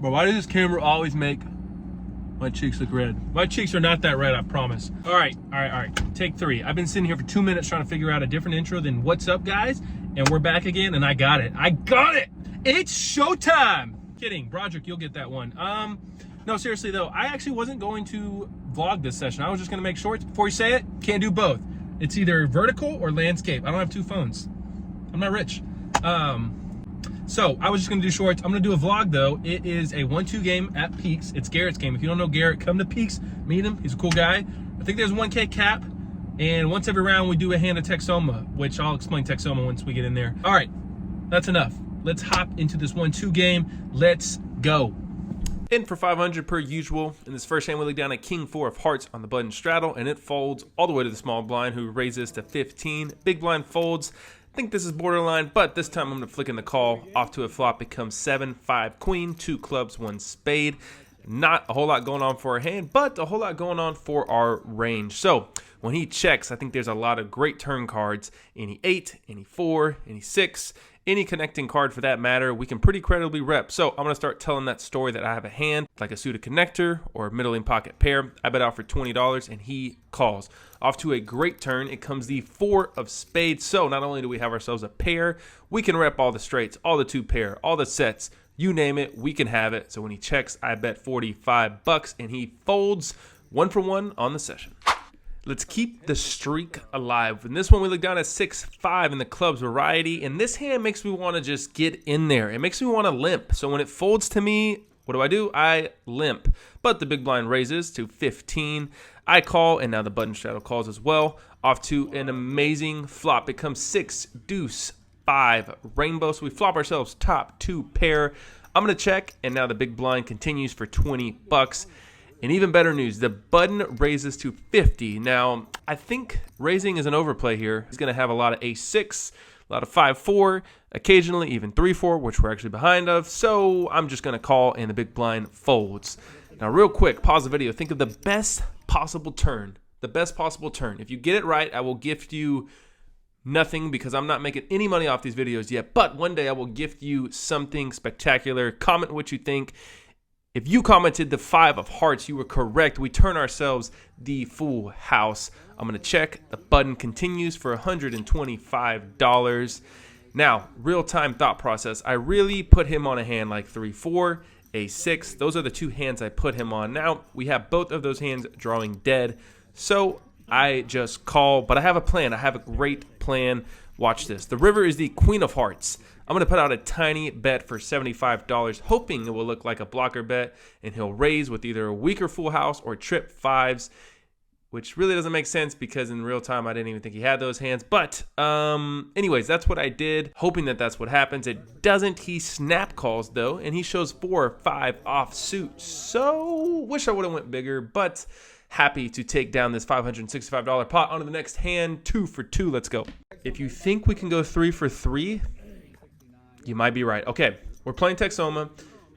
But why does this camera always make my cheeks look red? My cheeks are not that red, I promise. All right. Take 3. I've been sitting here for 2 minutes trying to figure out a different intro than what's up, guys? And we're back again, and I got it. It's showtime. Kidding, Broderick, you'll get that one. No, seriously though, I actually wasn't going to vlog this session. I was just gonna make shorts. Before you say it, can't do both. It's either vertical or landscape. I don't have 2 phones. I'm not rich. So I was just gonna do shorts. I'm gonna do a vlog though. It is a 1-2 game at Peaks. It's Garrett's game. If you don't know Garrett, come to Peaks, meet him. He's a cool guy. I think there's a 1K cap, and once every round we do a hand of Texoma, which I'll explain Texoma once we get in there. All right, that's enough. Let's hop into this 1-2 game. Let's go. In for 500 per usual. In this first hand, we look down at King 4 of hearts on the button straddle, and it folds all the way to the small blind, who raises to 15. Big blind folds. I think this is borderline, but this time I'm going to flick in the call. Off to a flop becomes 7, 5 queen, 2 clubs, 1 spade. Not a whole lot going on for our hand, but a whole lot going on for our range. So when he checks, I think there's a lot of great turn cards. Any 8, any 4, any 6, any connecting card for that matter, we can pretty credibly rep. So I'm going to start telling that story that I have a hand, like a suited connector or a middling pocket pair. I bet out for $20 and he calls. Off to a great turn, it comes the 4 of spades. So not only do we have ourselves a pair, we can rep all the straights, all the 2 pair, all the sets, you name it, we can have it. So when he checks, I bet $45 and he folds 1 for 1 on the session. Let's keep the streak alive. In this one, we look down at 6-5 in the clubs variety, and this hand makes me want to just get in there. It makes me want to limp. So when it folds to me, what do? I limp. But the big blind raises to 15. I call, and now the button straddle calls as well. Off to an amazing flop. It comes 6, deuce, 5, rainbow. So we flop ourselves top 2 pair. I'm going to check, and now the big blind continues for $20. And even better news, the button raises to 50. Now, I think raising is an overplay here. He's going to have a lot of ace-6, a lot of 5-4, occasionally even 3-4, which we're actually behind of. So I'm just going to call, and the big blind folds. Now, real quick, pause the video. Think of the best possible turn. The best possible turn. If you get it right, I will gift you nothing because I'm not making any money off these videos yet. But one day I will gift you something spectacular. Comment what you think. If you commented the 5 of hearts, you were correct. We turn ourselves the full house. I'm going to check. The button continues for $125. Now, real-time thought process. I really put him on a hand like 3-4, a6. Those are the 2 hands I put him on. Now, we have both of those hands drawing dead. So I just call, but I have a plan. I have a great plan. Watch this. The river is the queen of hearts. I'm going to put out a tiny bet for $75, hoping it will look like a blocker bet, and he'll raise with either a weaker full house or trip 5s, which really doesn't make sense because in real time I didn't even think he had those hands. But anyways, that's what I did, hoping that that's what happens. It doesn't. He snap calls, though, and he shows 4 or 5 offsuit. So wish I would have went bigger, but happy to take down this $565 pot. On to the next hand, 2 for 2. Let's go. If you think we can go 3 for 3, you might be right. Okay, we're playing Texoma.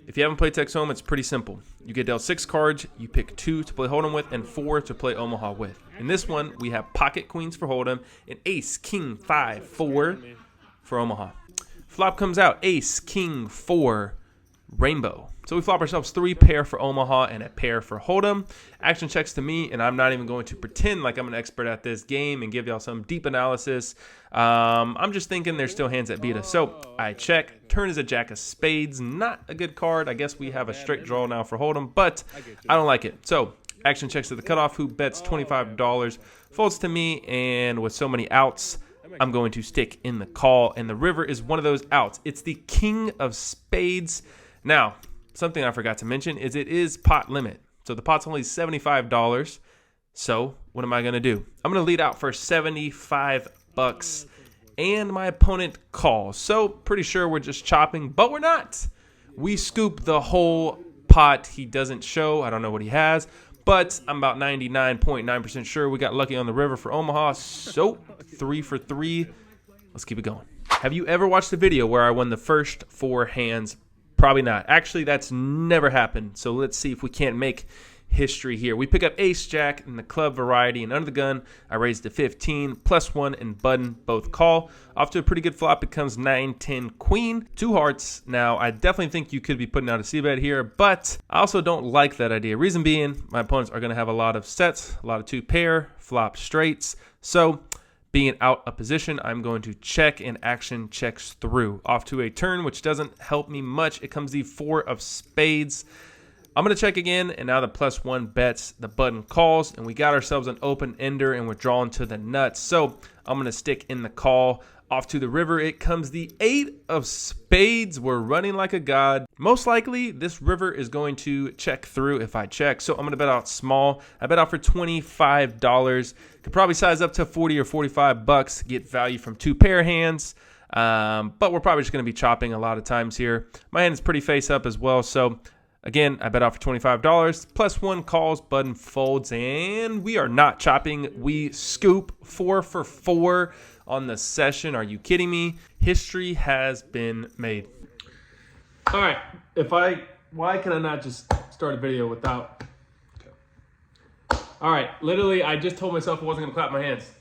If you haven't played Texoma, it's pretty simple. You get dealt 6 cards, you pick 2 to play Hold'em with, and 4 to play Omaha with. In this one, we have pocket queens for Hold'em, and ace, king, 5, 4 for Omaha. Flop comes out, ace, king, 4, rainbow. So we flop ourselves 3 pair for Omaha and a pair for Hold'em. Action checks to me, and I'm not even going to pretend like I'm an expert at this game and give y'all some deep analysis. I'm just thinking there's still hands that beat us. So I check. Turn is a jack of spades. Not a good card. I guess we have a straight draw now for Hold'em, but I don't like it. So action checks to the cutoff, who bets $25. Folds to me, and with so many outs, I'm going to stick in the call, and the river is one of those outs. It's the king of spades. Now, something I forgot to mention is it is pot limit. So the pot's only $75. So what am I going to do? I'm going to lead out for $75 and my opponent calls. So pretty sure we're just chopping, but we're not. We scoop the whole pot. He doesn't show. I don't know what he has, but I'm about 99.9% sure we got lucky on the river for Omaha. So 3 for 3. Let's keep it going. Have you ever watched the video where I won the first 4 hands? Probably not. Actually, that's never happened. So let's see if we can't make history here. We pick up ace jack in the club variety, and under the gun I raise to 15, +1 and button both call. Off to a pretty good flop. It comes 9, 10, queen, 2 hearts. Now I definitely think you could be putting out a c-bet here, but I also don't like that idea. Reason being, my opponents are going to have a lot of sets, a lot of 2-pair, flop straights. So being out of position, I'm going to check, and action checks through. Off to a turn, which doesn't help me much. It comes the 4 of spades. I'm going to check again, and now the +1 bets, the button calls, and we got ourselves an open ender, and we're drawn to the nuts. So I'm going to stick in the call. Off to the river, it comes the 8 of spades. We're running like a god. Most likely, this river is going to check through if I check. So I'm going to bet out small. I bet out for $25. Could probably size up to 40 or 45 bucks, get value from 2-pair hands. But we're probably just going to be chopping a lot of times here. My hand is pretty face up as well. So again, I bet out for $25. +1 calls, button folds, and we are not chopping. We scoop 4 for 4 on the session. Are you kidding me? History has been made. All right, why can I not just start a video without? All right, literally, I just told myself I wasn't gonna clap my hands.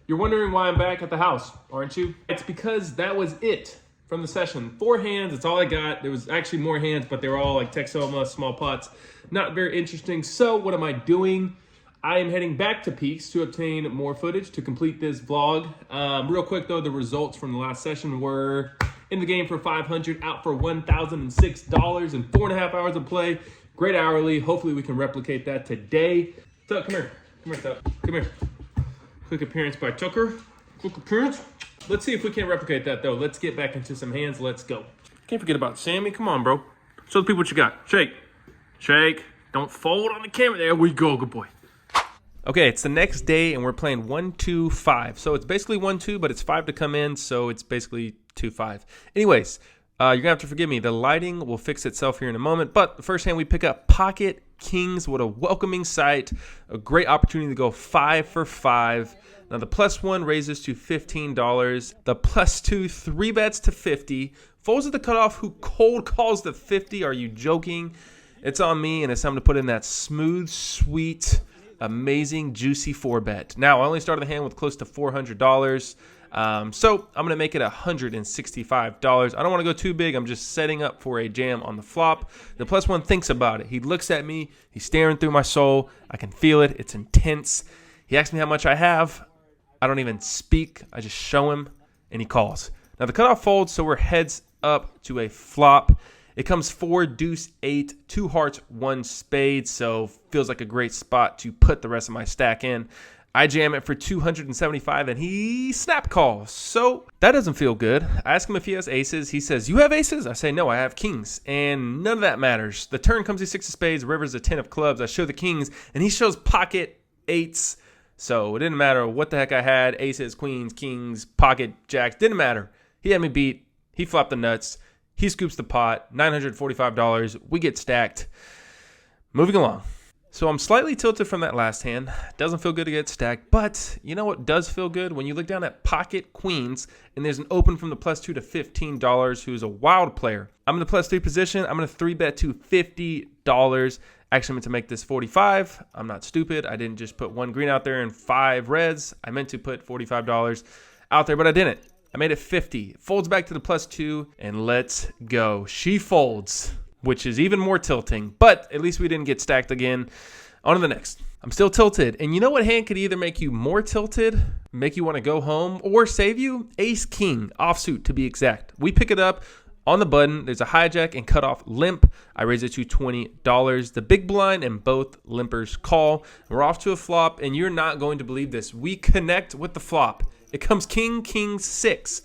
You're wondering why I'm back at the house, aren't you? It's because that was it from the session. 4 hands, that's all I got. There was actually more hands, but they were all like Texoma, small pots. Not very interesting. So what am I doing? I am heading back to Peaks to obtain more footage to complete this vlog. Real quick though, the results from the last session were in the game for 500, out for $1,006 in 4.5 hours of play. Great hourly. Hopefully we can replicate that today. Tuck, come here. Come here, Tuck. Come here. Quick appearance by Tucker. Quick appearance. Let's see if we can replicate that though. Let's get back into some hands. Let's go. Can't forget about Sammy. Come on, bro. Show the people what you got. Shake. Shake. Don't fold on the camera. There we go. Good boy. Okay, it's the next day, and we're playing 1, 2, 5. So it's basically 1, 2, but it's 5 to come in, so it's basically 2, 5. Anyways, you're going to have to forgive me. The lighting will fix itself here in a moment. But the first hand, we pick up pocket kings. What a welcoming sight. A great opportunity to go 5 for 5. Now, the +1 raises to $15. The +2, 3 bets to 50. Folds at the cutoff, who cold calls the 50. Are you joking? It's on me, and it's time to put in that smooth, sweet, amazing, juicy 4-bet. Now, I only started the hand with close to $400. So I'm going to make it $165. I don't want to go too big. I'm just setting up for a jam on the flop. The +1 thinks about it. He looks at me. He's staring through my soul. I can feel it. It's intense. He asks me how much I have. I don't even speak. I just show him, and he calls. Now, the cutoff folds, so we're heads up to a flop. It comes 4, deuce, 8, 2 hearts, 1 spade, so feels like a great spot to put the rest of my stack in. I jam it for $275, and he snap calls. So that doesn't feel good. I ask him if he has aces. He says, "You have aces?" I say, "No, I have kings." And none of that matters. The turn comes to 6 of spades, river's a 10 of clubs. I show the kings, and he shows pocket 8s. So it didn't matter what the heck I had. Aces, queens, kings, pocket jacks. Didn't matter. He had me beat. He flopped the nuts. He scoops the pot, $945. We get stacked. Moving along. So I'm slightly tilted from that last hand. Doesn't feel good to get stacked, but you know what does feel good? When you look down at pocket queens, and there's an open from the +2 to $15, who's a wild player. I'm in the +3 position. I'm going to 3-bet to $50. Actually, I meant to make this 45. I'm not stupid. I didn't just put 1 green out there and 5 reds. I meant to put $45 out there, but I didn't. I made it 50. Folds back to the +2, and let's go. She folds, which is even more tilting, but at least we didn't get stacked again. On to the next. I'm still tilted, and you know what hand could either make you more tilted, make you want to go home, or save you? Ace King, offsuit to be exact. We pick it up on the button. There's a hijack and cutoff limp. I raise it to $20. The big blind and both limpers call. We're off to a flop, and you're not going to believe this. We connect with the flop. It comes king, king, 6.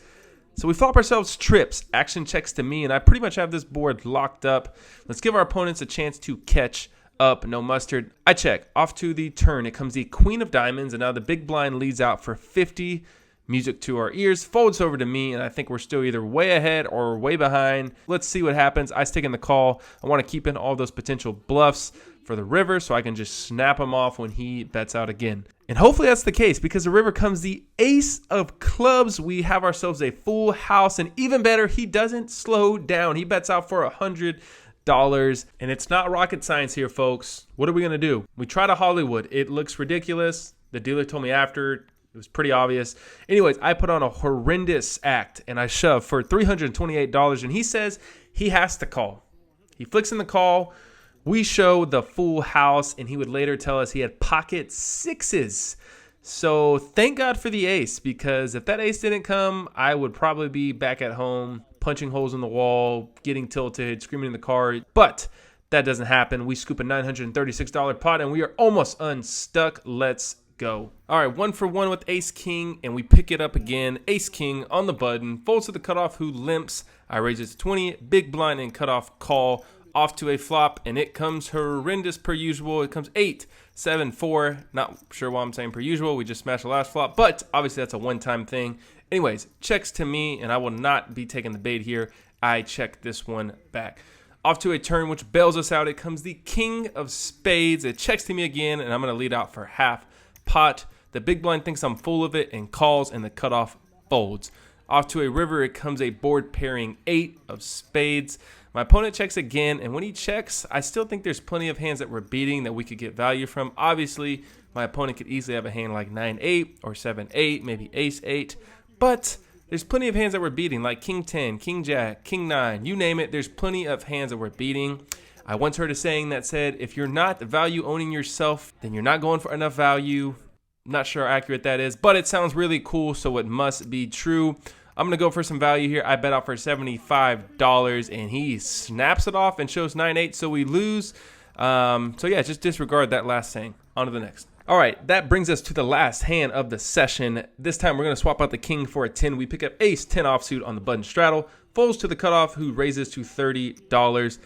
So we flop ourselves trips. Action checks to me, and I pretty much have this board locked up. Let's give our opponents a chance to catch up. No mustard. I check. Off to the turn. It comes the queen of diamonds, and now the big blind leads out for 50. Music to our ears. Folds over to me, and I think we're still either way ahead or way behind. Let's see what happens. I stick in the call. I want to keep in all those potential bluffs for the river so I can just snap him off when he bets out again. And hopefully that's the case, because the river comes the ace of clubs. We have ourselves a full house, and even better, he doesn't slow down. He bets out for $100. And it's not rocket science here, folks. What are we going to do? We tried a Hollywood. It looks ridiculous. The dealer told me after, it was pretty obvious. Anyways, I put on a horrendous act and I shove for $328, and he says he has to call. He flicks in the call. We show the full house, and he would later tell us he had pocket sixes. So thank God for the ace, because if that ace didn't come, I would probably be back at home punching holes in the wall, getting tilted, screaming in the car. But that doesn't happen. We scoop a $936 pot, and we are almost unstuck. Let's go. All right, 1 for 1 with ace king, and we pick it up again. Ace king on the button, folds to the cutoff, who limps. I raise it to 20, big blind and cutoff call, off to a flop, and it comes horrendous per usual. It comes 8, 7, 4. Not sure why I'm saying per usual. We just smashed the last flop, but obviously that's a one-time thing. Anyways, checks to me, and I will not be taking the bait here. I check this one back. Off to a turn, which bails us out. It comes the king of spades. It checks to me again, and I'm going to lead out for half pot. The big blind thinks I'm full of it and calls, and the cutoff folds. Off to a river, it comes a board pairing 8 of spades. My opponent checks again, and when he checks, I still think there's plenty of hands that we're beating that we could get value from. Obviously, my opponent could easily have a hand like 9-8 or 7-8, maybe ace-8, but there's plenty of hands that we're beating, like king 10, king jack, king 9, you name it. There's plenty of hands that we're beating. I once heard a saying that said, if you're not value owning yourself, then you're not going for enough value. I'm not sure how accurate that is, but it sounds really cool, so it must be true. I'm going to go for some value here. I bet out for $75, and he snaps it off and shows 9-8, so we lose. So yeah, just disregard that last saying. On to the next. All right, that brings us to the last hand of the session. This time we're going to swap out the king for a 10. We pick up ace 10 offsuit on the button straddle, folds to the cutoff, who raises to $30.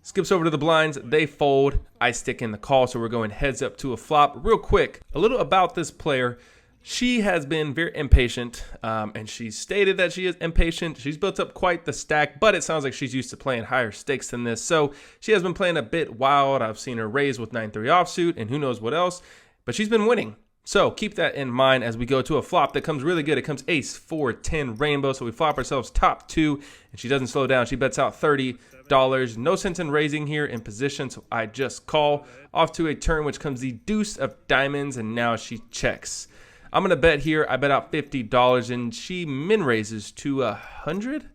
Skips over to the blinds, they fold. I stick in the call, so we're going heads up to a flop. Real quick, a little about this player. She has been very impatient, and she stated that she is impatient. She's built up quite the stack, but it sounds like she's used to playing higher stakes than this. So she has been playing a bit wild. I've seen her raise with 9-3 offsuit and who knows what else, but she's been winning. So keep that in mind as we go to a flop that comes really good. It comes ace 4, 10 rainbow. So we flop ourselves top 2, and she doesn't slow down. She bets out $30. No sense in raising here in position, so I just call. Off to a turn, which comes the deuce of diamonds, and now she checks. I'm going to bet here. I bet out $50, and she min raises to 100.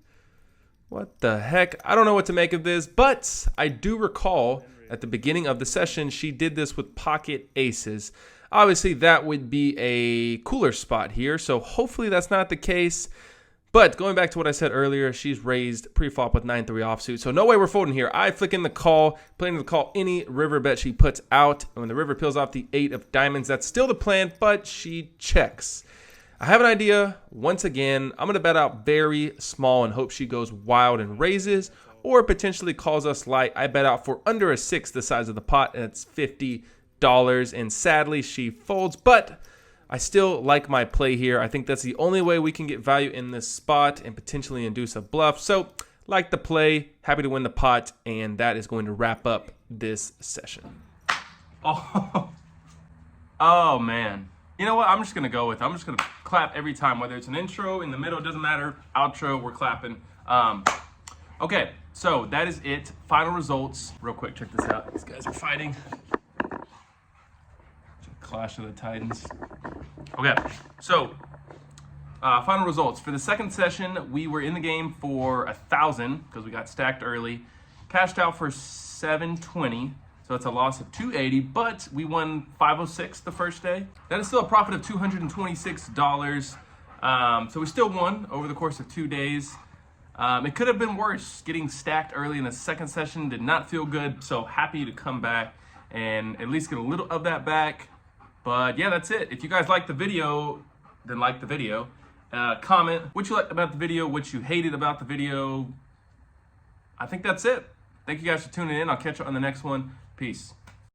What the heck? I don't know what to make of this, but I do recall at the beginning of the session, she did this with pocket aces. Obviously, that would be a cooler spot here, so hopefully that's not the case. But going back to what I said earlier, she's raised pre-flop with 9-3 offsuit. So no way we're folding here. I flick in the call, planning to call any river bet she puts out. And when the river peels off the 8 of diamonds, that's still the plan, but she checks. I have an idea. Once again, I'm going to bet out very small and hope she goes wild and raises, or potentially calls us light. I bet out for under a 6 the size of the pot, and it's $50. And sadly, she folds, but I still like my play here. I think that's the only way we can get value in this spot and potentially induce a bluff. So, like the play, happy to win the pot, and that is going to wrap up this session. Oh man. You know what? I'm just going to go with it. I'm just going to clap every time, whether it's an intro, in the middle, it doesn't matter. Outro, we're clapping. Okay, so that is it. Final results. Real quick, check this out. These guys are fighting. Clash of the Titans. Okay, so final results. For the second session, we were in the game for 1,000 because we got stacked early. Cashed out for 720, so it's a loss of 280, but we won 506 the first day. That is still a profit of $226. So we still won over the course of 2 days. It could have been worse. Getting stacked early in the second session did not feel good, so happy to come back and at least get a little of that back. But yeah, that's it. If you guys liked the video, then like the video. Comment what you liked about the video, what you hated about the video. I think that's it. Thank you guys for tuning in. I'll catch you on the next one. Peace.